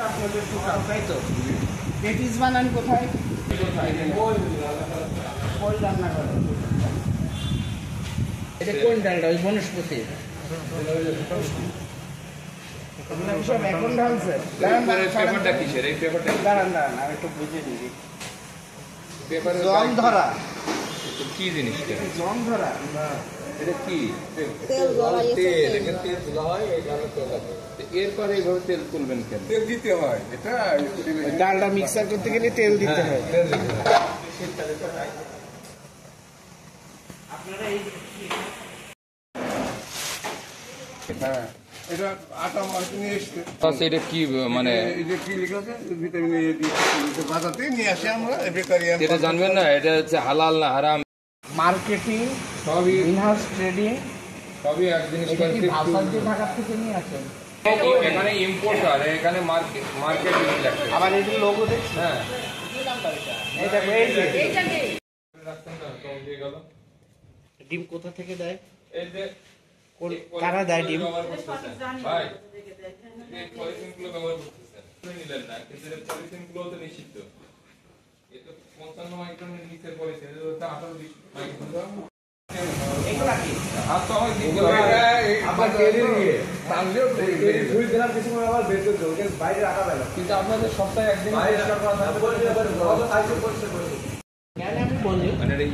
আপনাদের টোটাল তাই তো পেটিস বানান কোথায় কোন রান্না করেন এটা কোন ডালটা ওই বনস্পতি সব এখন ঢালছে পেপারটা কিসের এই পেপারটা দাঁড়ান দাঁড়ান আমি একটু বুঝে নিই পেপারে জং ধরা কি জিনিসটা জং ধরা এটা কি তেল তোলা হয় এই কারণে তেল লাগে এরপরে এইভাবে তেল তুলবেন কেন তেল দিতে হয় এটা ডালটা মিক্সার করতে গেলে তেল দিতে হয় আপনারা এই হ্যাঁ এটা আটা মার্ক নিয়ে এসছে এটা কি মানে এটা কি লেখা আছে ভিটামিন এ দিয়ে বাজাতে নিয়ে আসে আমরা বেকারিয়ান এটা জানবেন না এটা হচ্ছে হালাল না হারাম মার্কেটিং সবই ইনহাউস ট্রেডিং সবই এক জিনিস করে ভাষা দিয়ে ঢাকা থেকে নিয়ে আসেন এখানে ইম্পোর্ট আর এখানে মার্কেট আবার এই লোগো দেখছেন হ্যাঁ এই দেখো এই যে রাখছেন না কম দিয়ে গেল ডিম কোথা থেকে দেয় এই যে কারা দেয় ডিম ভাই এই পলিথিনগুলো ব্যবহার করতেছেন নিলেন না কিন্তু এই পলিথিনগুলো তো নিষিদ্ধ এটা 55 মাইক্রনের নিচে পলিথিন এটা তো 18 মাইক্রন এগুলা কি হাত তো হয় দিতে হবে আবার তেলে নিয়ে তাহলেও দুই দিন কিছু করে আবার বের করতে হবে বাইরে রাখা যাবে কিন্তু আপনাদের সপ্তাহে একদিন পরিষ্কার করা থাকবে কত সাইজে পরিষ্কার করবে কেন আমি বলি মানে এই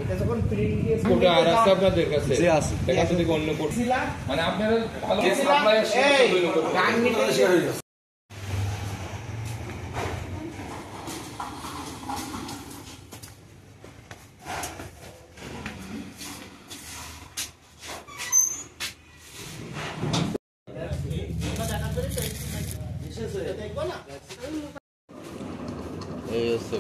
এটা যখন প্রিন্ট দিয়ে কোটা আর আছে আপনাদের কাছে যে আছে দেখা যদি অন্য করছিলাম মানে আপনারা ভালো সাপ্লাই শেয়ার করবেন গান নিতে শেয়ার হয়ে যাচ্ছে এই হচ্ছে